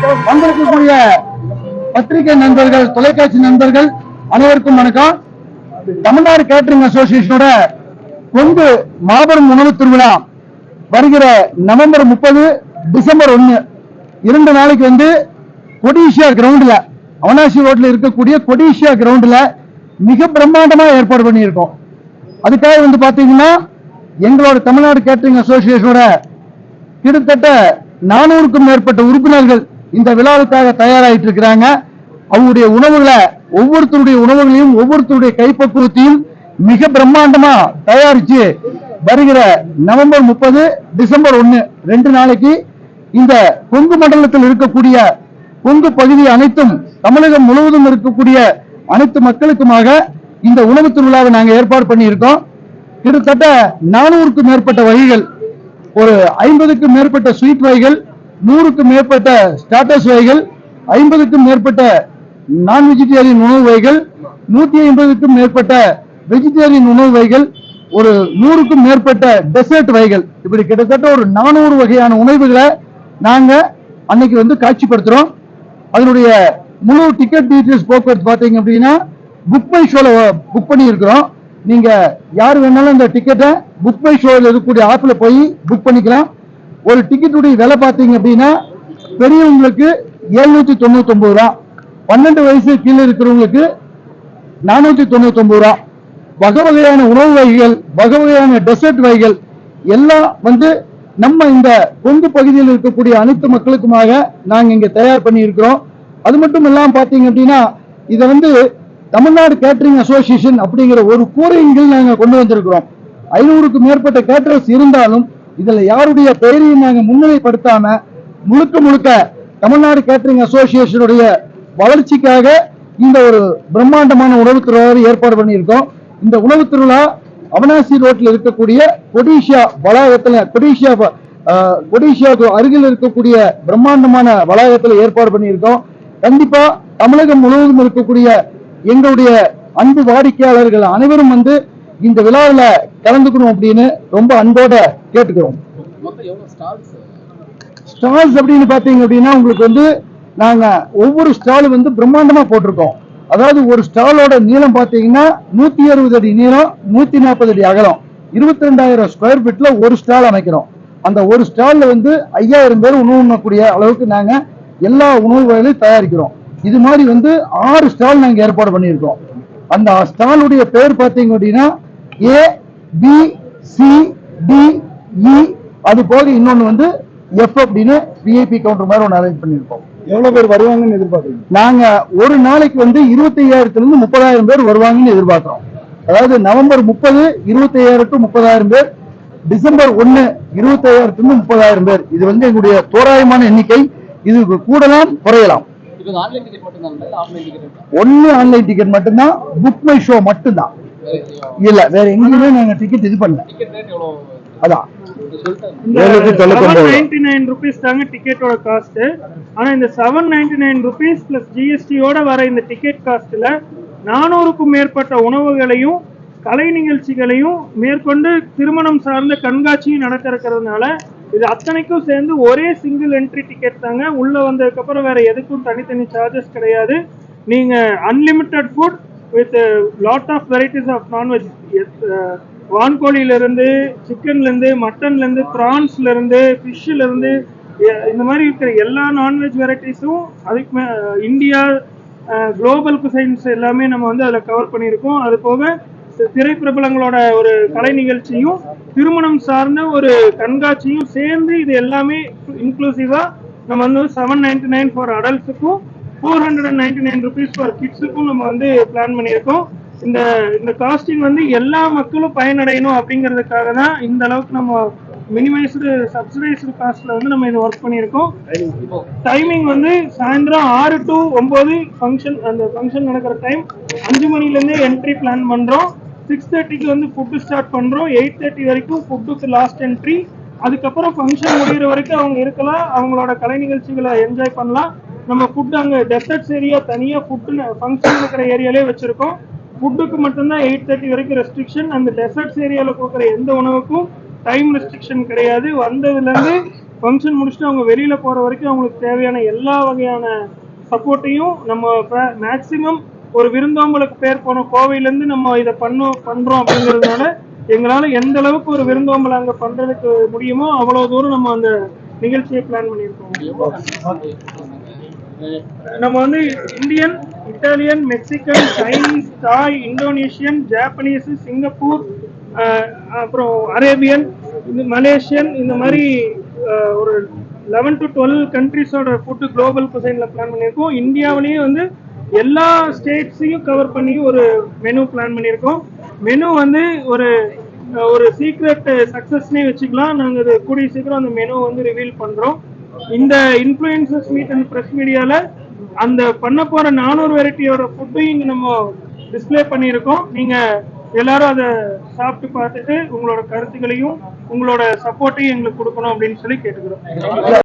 வந்திருக்கக்கூடிய பத்திரிகை நண்பர்கள், தொலைக்காட்சி நண்பர்கள் அனைவருக்கும் வணக்கம். தமிழ்நாடு கேட்டரிங் அசோசியேஷனோட கொங்கு மாபெரும் உணவு திருவிழா வருகிற நவம்பர் 30, டிசம்பர் 1 2 நாளைக்கு கொடிஷியா கிரவுண்ட்ல, அவனாசி ரோட்ல இருக்கக்கூடிய கொடிஷியா கிரவுண்ட்ல மிக பிரம்மாண்டமா ஏற்பாடு பண்ணியிருக்கோம். அதுக்காக பாத்தீங்கன்னா எங்களோட தமிழ்நாடு கேட்டரிங் அசோசியேஷனோட கிட்டத்தட்ட 400க்கும் மேற்பட்ட உறுப்பினர்கள் இந்த விழாவுக்காக தயாராகிட்டு இருக்கிறாங்க. அவங்களுடைய உணவுகளை, ஒவ்வொருத்தருடைய உணவுகளையும் ஒவ்வொருத்தருடைய கைப்பக்குவத்தையும் மிக பிரம்மாண்டமா தயாரிச்சு வருகிற நவம்பர் 30, டிசம்பர் 1 2 நாளைக்கு இந்த கொங்கு மண்டலத்தில் இருக்கக்கூடிய கொங்கு பகுதி அனைத்தும், தமிழகம் முழுவதும் இருக்கக்கூடிய அனைத்து மக்களுக்குமாக இந்த உணவு திருவிழாவை நாங்கள் ஏற்பாடு பண்ணியிருக்கோம். கிட்டத்தட்ட 400க்கும் மேற்பட்ட வகைகள், ஒரு 50க்கும் மேற்பட்ட ஸ்வீட் வகைகள், 100க்கும் மேற்பட்ட ஸ்டார்டர்ஸ் வகைகள், 50க்கும் மேற்பட்ட நான் வெஜிடேரியன் உணவு வகைகள், 150க்கும் மேற்பட்ட வெஜிடேரியன் உணவு வகைகள், ஒரு 100க்கும் மேற்பட்ட டெசர்ட் வகைகள், இப்படி கிட்டத்தட்ட ஒரு 400 வகையான உணவுகளை நாங்க அன்னைக்கு காட்சிப்படுத்துறோம். அதனுடைய முழு டிக்கெட் டீடைல்ஸ் போக்குவரத்து பாத்தீங்க அப்படின்னா புக் மை ஷோல புக் பண்ணி இருக்கிறோம். நீங்க யார் வேணாலும் இந்த டிக்கெட்டை புக் மை ஷோல இருக்கக்கூடிய ஆப்ல போய் புக் பண்ணிக்கலாம். ஒரு டிக்கெட்டுடைய விலை பாத்தீங்க அப்படின்னா பெரியவங்களுக்கு 799 ரூபா, 12 வயசு கீழே இருக்கிறவங்களுக்கு 499 ரூபா. வகை வகையான உணவு வகைகள், வகை வகையான டெசர்ட் வகைகள் எல்லாம் நம்ம இந்த கொங்கு பகுதியில் இருக்கக்கூடிய அனைத்து மக்களுக்குமாக நாங்க இங்க தயார் பண்ணி இருக்கிறோம். அது மட்டும் இல்லாம பாத்தீங்க அப்படின்னா இதை தமிழ்நாடு கேட்டரிங் அசோசியேஷன் அப்படிங்கிற ஒரு கூரையின் கீழ் நாங்க கொண்டு வந்திருக்கிறோம். 500க்கும் மேற்பட்ட கேட்டரர்ஸ் இருந்தாலும் இதுல யாருடைய பெயரையும் நாங்க முன்னிலைப்படுத்தாம முழுக்க முழுக்க தமிழ்நாடு கேட்டரிங் அசோசியேஷனுடைய வளர்ச்சிக்காக இந்த ஒரு பிரம்மாண்டமான உணவு திருவிழாவை ஏற்பாடு பண்ணியிருக்கோம். இந்த உணவு திருவிழா அவனாசி ரோட்ல இருக்கக்கூடிய கொடிஷியா வளாகத்துல, கொடிஷியாவுக்கு அருகில் இருக்கக்கூடிய பிரம்மாண்டமான வளாகத்தில் ஏற்பாடு பண்ணியிருக்கோம். கண்டிப்பா தமிழகம் முழுவதும் இருக்கக்கூடிய எங்களுடைய அன்பு வாடிக்கையாளர்கள் அனைவரும் இந்த விழாவில் கலந்துக்கணும் அப்படின்னு ரொம்ப அன்போட கேட்டுக்கிறோம். ஸ்டால்ஸ் அப்படின்னு பாத்தீங்க அப்படின்னா உங்களுக்கு நாங்க ஒவ்வொரு ஸ்டால் பிரம்மாண்டமா போட்டிருக்கோம். அதாவது ஒரு ஸ்டாலோட நீளம் பாத்தீங்கன்னா 160 அடி நீளம், 140 அடி அகலம், 22,000 ஸ்கொயர் ஃபீட்ல ஒரு ஸ்டால் அமைக்கிறோம். அந்த ஒரு ஸ்டால்ல 5000 பேர் உணவு உண்ணக்கூடிய அளவுக்கு நாங்க எல்லா உணவு வகைகளையும் தயாரிக்கிறோம். இது மாதிரி 6 ஸ்டால் நாங்க ஏற்பாடு பண்ணியிருக்கோம். அந்த ஸ்டாலுடைய பேர் பாத்தீங்க அப்படின்னா A, B, C, D, E, அது போக இன்னொன்னு F அப்படின்னு VIP கவுண்டர் மாதிரி ஒன்று அரேஞ்ச் பண்ணியிருக்கோம். எவ்வளவு பேர் வருவாங்கன்னு எதிர்பார்க்கிறோம்? நாங்க ஒரு நாளைக்கு 25,000 to 30,000 பேர் வருவாங்கன்னு எதிர்பார்க்கிறோம். அதாவது நவம்பர் 30 25,000 to 30,000 பேர், டிசம்பர் 1 25,000 to 30,000 பேர். இது எங்களுடைய தோராயமான எண்ணிக்கை. இது கூடலாம் குறையலாம். ஒன்னு ஆன்லைன் டிக்கெட் மட்டும்தான், புக் மை ஷோ மட்டும்தான், இல்ல வேற எங்கேயுமே நாங்க டிக்கெட் இது பண்ணல. அதான் 799 rupees தாங்க டிக்கெட்டோட காஸ்ட். ஆனா இந்த 799 rupees பிளஸ் ஜிஎஸ்டியோட வர இந்த டிக்கெட் காஸ்ட்ல 400க்கும் மேற்பட்ட உணவுகளையும் கலை நிகழ்ச்சிகளையும் மேற்கொண்டு திருமணம் சார்ந்த கண்காட்சியும் நடக்க இருக்கிறதுனால இது அத்தனைக்கும் சேர்ந்து ஒரே சிங்கிள் என்ட்ரி டிக்கெட் தாங்க. உள்ள வந்ததுக்கு அப்புறம் வேற எதுக்கும் தனித்தனி சார்ஜஸ் கிடையாது. நீங்க unlimited food with lot of varieties of non veg, வான்கோழில இருந்து, சிக்கன்ல இருந்து, மட்டன்ல இருந்து, பிரான்ஸ்ல இருந்து, ஃபிஷ்ல இருந்து, இந்த மாதிரி இருக்கிற எல்லா நான்வெஜ் வெரைட்டிஸும், அதுக்கு இந்தியா குளோபல் குசைன்ஸ் எல்லாமே நம்ம அதில் கவர் பண்ணியிருக்கோம். அது போக திரைப்பிரபலங்களோட ஒரு கலை நிகழ்ச்சியும் திருமணம் சார்ந்த ஒரு கண்காட்சியும் சேர்ந்து இது எல்லாமே இன்க்ளூசிவா நம்ம 799 ஃபார் அடல்ட்ஸுக்கும் 499 rupees ஃபார் கிட்ஸுக்கும் நம்ம பிளான் பண்ணியிருக்கோம். இந்த காஸ்டிங் எல்லா மக்களும் பயனடையணும் அப்படிங்கிறதுக்காக தான் இந்த அளவுக்கு நம்ம மினிமைஸ்டு சப்சிடைஸ்டு காஸ்ட்ல நம்ம இது ஒர்க் பண்ணியிருக்கோம். டைமிங் சாயந்தரம் 6 to 9 ஃபங்க்ஷன், அந்த ஃபங்க்ஷன் நடக்கிற டைம் 5 மணிலேருந்தே என்ட்ரி பிளான் பண்றோம். 6:30க்கு ஃபுட்டு ஸ்டார்ட் பண்றோம். 8:30 வரைக்கும் ஃபுட்டுக்கு லாஸ்ட் என்ட்ரி. அதுக்கப்புறம் ஃபங்க்ஷன் முடிகிற வரைக்கும் அவங்க இருக்கலாம், அவங்களோட கலை நிகழ்ச்சிகளை என்ஜாய் பண்ணலாம். நம்ம ஃபுட் அங்கே டெசர்ட்ஸ் ஏரியா தனியாக ஃபுட்டு ஃபங்க்ஷன் இருக்கிற ஏரியாலே வச்சிருக்கோம். ஃபுட்டுக்கு மட்டும்தான் 8:30 வரைக்கும் ரெஸ்ட்ரிக்ஷன். அந்த டெசர்ட்ஸ் ஏரியாவில் கொடுக்குற எந்த உணவுக்கும் டைம் ரெஸ்ட்ரிக்ஷன் கிடையாது. வந்ததுலேருந்து ஃபங்க்ஷன் முடிச்சுட்டு அவங்க வெளியில போற வரைக்கும் அவங்களுக்கு தேவையான எல்லா வகையான சப்போர்ட்டையும் நம்ம மேக்சிமம் ஒரு விருந்தோம்பலுக்கு பேர் போன கோவையிலேருந்து நம்ம இதை பண்றோம் அப்படிங்கிறதுனால எங்களால் எந்த அளவுக்கு ஒரு விருந்தோம்பல் அங்கே பண்றதுக்கு முடியுமோ அவ்வளவு தூரம் நம்ம அந்த நிகழ்ச்சியை பிளான் பண்ணியிருக்கோம். நம்ம வந்து இந்தியன், இட்டாலியன், மெக்சிகன், சைனீஸ், தாய், இந்தோனேஷியன், ஜாப்பனீஸ், சிங்கப்பூர், அப்புறம் அரேபியன், மலேசியன், இந்த மாதிரி ஒரு 11 to 12 கண்ட்ரிஸோட ஃபுட்டு குளோபல் குசைன்ல பிளான் பண்ணியிருக்கோம். இந்தியாவிலேயே வந்து எல்லா ஸ்டேட்ஸையும் கவர் பண்ணி ஒரு மெனு பிளான் பண்ணியிருக்கோம். மெனு வந்து ஒரு சீக்ரெட் சக்சஸ்னே வச்சுக்கலாம். நாங்கள் அது கூடிய சீக்கிரம் அந்த மெனு வந்து ரிவீல் பண்றோம். இந்த இன்ஃப்ளூயன்சர்ஸ் மீட் அண்ட் பிரஸ் மீடியால அந்த பண்ண போற 400 வெரைட்டியோட ஃபுட்டையும் இங்க நம்ம டிஸ்பிளே பண்ணியிருக்கோம். நீங்க எல்லாரும் அதை சாப்பிட்டு பார்த்துட்டு உங்களோட கருத்துக்களையும் உங்களோட சப்போர்ட்டையும் எங்களுக்கு கொடுக்கணும் அப்படின்னு சொல்லி கேட்டுக்கிறோம்.